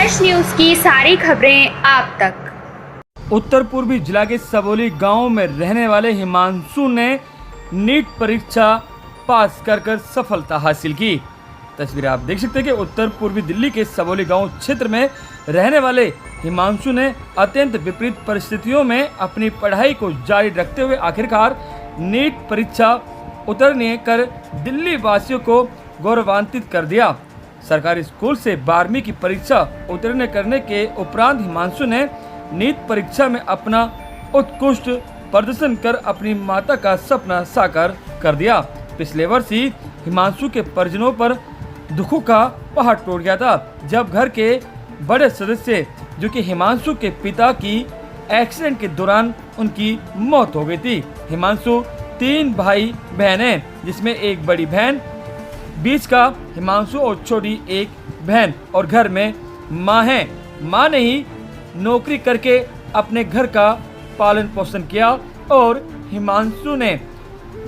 Fresh news की सारी खबरें आप तक। उत्तर पूर्वी जिला के सबोली गांव में रहने वाले हिमांशु ने नीट परीक्षा पास कर सफलता हासिल की। तस्वीरें आप देख सकते हैं कि उत्तर पूर्वी दिल्ली के सबोली गांव क्षेत्र में रहने वाले हिमांशु ने अत्यंत विपरीत परिस्थितियों में अपनी पढ़ाई को जारी रखते हुए आखिरकार नीट परीक्षा उतरने कर दिल्ली वासियों को गौरवान्वित कर दिया। सरकारी स्कूल से 12वीं की परीक्षा उत्तीर्ण करने के उपरांत हिमांशु ने नीट परीक्षा में अपना उत्कृष्ट प्रदर्शन कर अपनी माता का सपना साकार कर दिया। पिछले वर्ष ही हिमांशु के परिजनों पर दुखों का पहाड़ टूट गया था, जब घर के बड़े सदस्य जो कि हिमांशु के पिता की एक्सीडेंट के दौरान उनकी मौत हो गई थी। हिमांशु 3 भाई बहन हैं, जिसमें एक बड़ी बहन, बीच का हिमांशु और छोटी एक बहन, और घर में माँ है। माँ ने ही नौकरी करके अपने घर का पालन पोषण किया और हिमांशु ने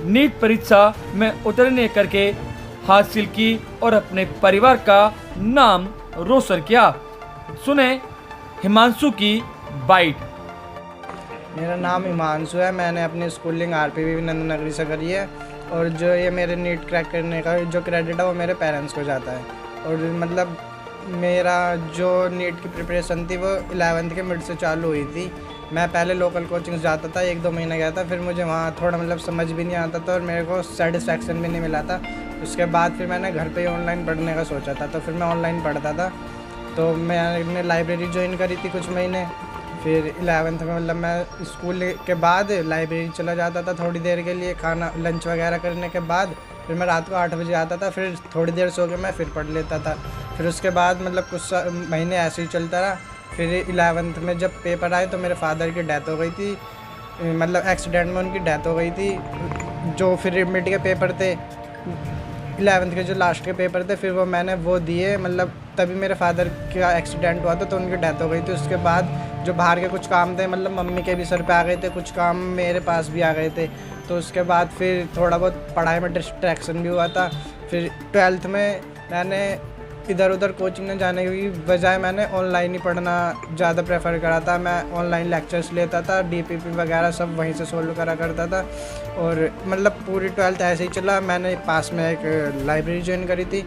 नीट परीक्षा में उतरने करके हासिल की और अपने परिवार का नाम रोशन किया। सुने हिमांशु की बाइट। मेरा नाम हिमांशु है। मैंने अपनी स्कूलिंग आरपीवी विवेकानंद नगरी से करी है और जो ये मेरे नीट क्रैक करने का जो क्रेडिट है वो मेरे पेरेंट्स को जाता है। और मतलब मेरा जो नीट की प्रिपरेशन थी वो 11th के मिड से चालू हुई थी। मैं पहले लोकल कोचिंग जाता था, 1-2 महीने गया था, फिर मुझे वहाँ थोड़ा मतलब समझ भी नहीं आता था और मेरे को सेटिस्फैक्शन भी नहीं मिला था। उसके बाद फिर मैंने घर पे ही ऑनलाइन पढ़ने का सोचा था, तो फिर मैं ऑनलाइन पढ़ता था। तो मैंने लाइब्रेरी ज्वाइन करी थी कुछ महीने। फिर 11th में मतलब मैं स्कूल के बाद लाइब्रेरी चला जाता था थोड़ी देर के लिए, खाना लंच वगैरह करने के बाद फिर मैं रात को 8 बजे आता था, फिर थोड़ी देर सो के मैं फिर पढ़ लेता था। फिर उसके बाद मतलब कुछ महीने ऐसे ही चलता रहा। फिर 11th में जब पेपर आए तो मेरे फादर की डेथ हो गई थी, मतलब एक्सीडेंट में उनकी डेथ हो गई थी। जो फिर मिड के पेपर थे, 11th के जो लास्ट के पेपर थे, फिर वो मैंने वो दिए। मतलब तभी मेरे फादर का एक्सीडेंट हुआ था तो उनकी डेथ हो गई थी। उसके बाद जो बाहर के कुछ काम थे, मतलब मम्मी के भी सर पे आ गए थे, कुछ काम मेरे पास भी आ गए थे। तो उसके बाद फिर थोड़ा बहुत पढ़ाई में डिस्ट्रैक्शन भी हुआ था। फिर 12th में मैंने इधर उधर कोचिंग में जाने की बजाय मैंने ऑनलाइन ही पढ़ना ज़्यादा प्रेफर करा था। मैं ऑनलाइन लेक्चर्स लेता था, डीपीपी वगैरह सब वहीं से सोल्व करा करता था। और मतलब पूरी 12th ऐसे ही चला। मैंने पास में एक लाइब्रेरी ज्वाइन करी थी।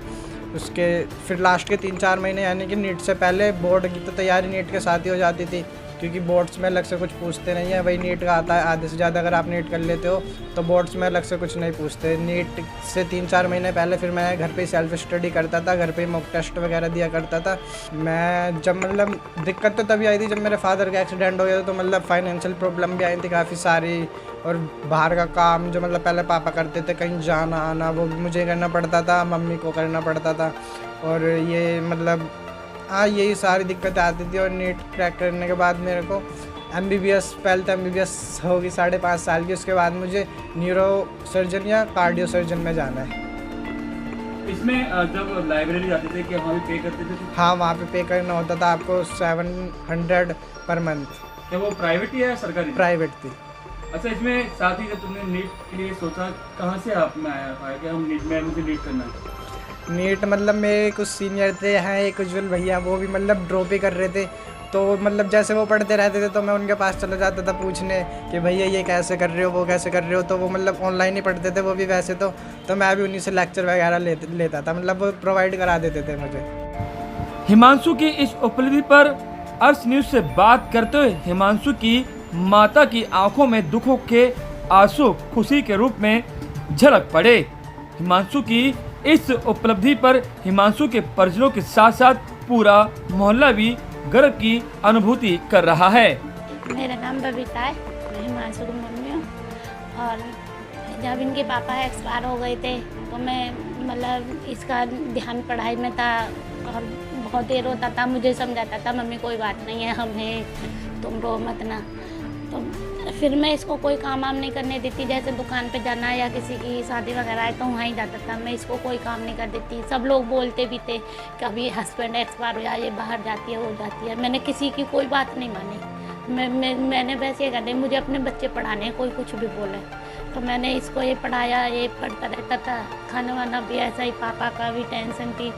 उसके फिर लास्ट के 3-4 महीने यानी कि नीट से पहले बोर्ड की तो तैयारी नीट के साथ ही हो जाती थी, क्योंकि बोर्ड्स में अलग से कुछ पूछते नहीं है। वही नीट का आता है, आधे से ज़्यादा अगर आप नीट कर लेते हो तो बोर्ड्स में अलग से कुछ नहीं पूछते। नीट से 3-4 महीने पहले फिर मैं घर पे सेल्फ स्टडी करता था, घर पे मॉक टेस्ट वगैरह दिया करता था। मैं जब मतलब दिक्कत तो तभी आई थी जब मेरे फादर का एक्सीडेंट हो गया था, तो मतलब फाइनेंशियल प्रॉब्लम भी आई थी काफ़ी सारी। और बाहर का काम जो मतलब पहले पापा करते थे, कहीं जाना आना, वो भी मुझे करना पड़ता था, मम्मी को करना पड़ता था। और ये मतलब हाँ, यही सारी दिक्कतें आती थी। और नीट क्रैक करने के बाद मेरे को MBBS पहले तो MBBS होगी 5.5 साल की, उसके बाद मुझे न्यूरो सर्जन या कार्डियो सर्जन में जाना है। इसमें जब लाइब्रेरी जाते थे कि वहाँ भी पे करते थे? हाँ, वहाँ पे पे करना होता था आपको 700 पर मंथ। क्या वो प्राइवेट या सरकारी? प्राइवेट थी। अच्छा, इसमें साथ ही जब तुमने नीट के लिए सोचा, कहाँ से आप में आया कि हम नीट में मुझे नीट करना है? नीट मतलब मेरे कुछ सीनियर थे, हैं एक उज्जवल भैया, वो भी मतलब ड्रॉप ही कर रहे थे। तो मतलब जैसे वो पढ़ते रहते थे तो मैं उनके पास चला जाता था पूछने कि भैया ये कैसे कर रहे हो, वो कैसे कर रहे हो। तो वो मतलब ऑनलाइन ही पढ़ते थे वो भी वैसे तो मैं भी उन्हीं से लेक्चर वगैरह लेता था, मतलब वो प्रोवाइड करा देते थे मुझे। हिमांशु की इस उपलब्धि पर अर्श न्यूज से बात करते हुए हिमांशु की माता की आंखों में दुखों के आंसू खुशी के रूप में झलक पड़े। हिमांशु की इस उपलब्धि पर हिमांशु के परिजनों के साथ साथ पूरा मोहल्ला भी गर्व की अनुभूति कर रहा है। मेरा नाम बबीता है, मैं हिमांशु की मम्मी हूँ। और जब इनके पापा एक्सपायर हो गए थे तो मैं मतलब इसका ध्यान पढ़ाई में था और बहुत देर होता था, मुझे समझाता था मम्मी कोई बात नहीं है, हम हैं, तुम रो मत ना। तो फिर मैं इसको कोई काम वाम नहीं करने देती, जैसे दुकान पे जाना या किसी की शादी वगैरह है तो वहाँ ही जाता था। मैं इसको कोई काम नहीं कर देती। सब लोग बोलते भी थे कि अभी हस्बैंड एक्सपायर हो जाए, ये बाहर जाती है, वो जाती है। मैंने किसी की कोई बात नहीं मानी। मैंने वैसे ये करने, मुझे अपने बच्चे पढ़ाने, कोई कुछ भी बोले तो मैंने इसको ये पढ़ाया, ये पढ़ता रहता था। खाना वाना भी ऐसा ही, पापा का भी टेंशन थी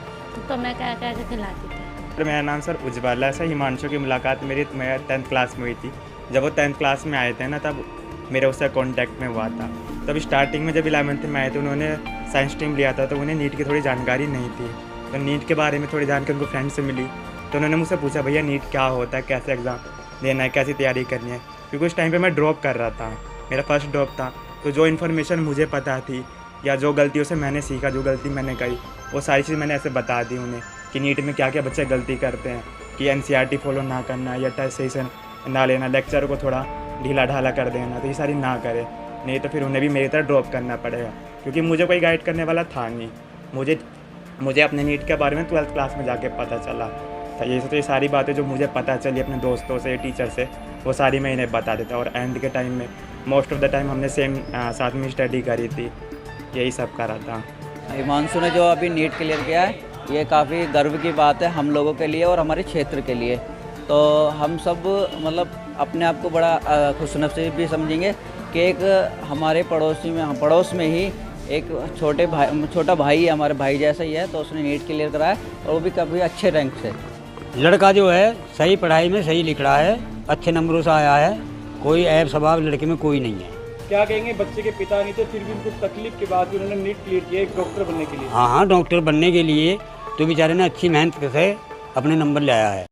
तो मैं क्या क्या खिलाती थी। तो मेरा नाम सर उज्ज्वला है। सर हिमांशु की मुलाकात मेरी 10th क्लास में हुई थी। जब वो 10th क्लास में आए थे ना, तब मेरा उससे कांटेक्ट में हुआ था। तब स्टार्टिंग में जब 11th में आए थे, उन्होंने साइंस स्ट्रीम लिया था, तो उन्हें नीट की थोड़ी जानकारी नहीं थी। तो नीट के बारे में थोड़ी जानकारी उनको फ्रेंड से मिली, तो उन्होंने मुझसे पूछा भैया नीट क्या होता है, कैसे एग्ज़ाम देना है, कैसी तैयारी करनी है। क्योंकि उस टाइम पे मैं ड्रॉप कर रहा था, मेरा फर्स्ट ड्रॉप था। तो जो इन्फॉर्मेशन मुझे पता थी या जो गलतियों से मैंने सीखा, जो गलती मैंने करी, वो सारी चीज़ मैंने ऐसे बता दी उन्हें कि नीट में क्या क्या बच्चे गलती करते हैं, कि NCERT फॉलो ना करना या टेस्ट सही से ना लेना, लेक्चर को थोड़ा ढीला ढाला कर देना, तो ये सारी ना करे, नहीं तो फिर उन्हें भी मेरी तरह ड्रॉप करना पड़ेगा। क्योंकि मुझे कोई गाइड करने वाला था नहीं। मुझे अपने नीट के बारे में 12th क्लास में जाके पता चला था। ये सारी बातें जो मुझे पता चली अपने दोस्तों से, टीचर से, वो सारी मैं इन्हें बता देता। और एंड के टाइम में मोस्ट ऑफ द टाइम हमने सेम साथ में स्टडी करी थी, यही सब करा था। हिमांशु ने जो अभी नीट क्लियर किया है, ये काफ़ी गर्व की बात है हम लोगों के लिए और हमारे क्षेत्र के लिए। तो हम सब मतलब अपने आप को बड़ा खुशनसीब भी समझेंगे कि एक हमारे पड़ोस में ही एक छोटा भाई हमारे भाई जैसा ही है, तो उसने नीट क्लियर कराया और वो भी काफ़ी अच्छे रैंक से। लड़का जो है सही पढ़ाई में सही लिख रहा है, अच्छे नंबरों से आया है, कोई ऐब स्वभाव लड़के में कोई नहीं है। क्या कहेंगे, बच्चे के पिता नहीं थे फिर भी उनको तकलीफ के बाद भी उन्होंने नीट क्लियर किया एक डॉक्टर बनने के लिए? हाँ, डॉक्टर बनने के लिए तो बेचारे ने अच्छी मेहनत से अपने नंबर ले आया है।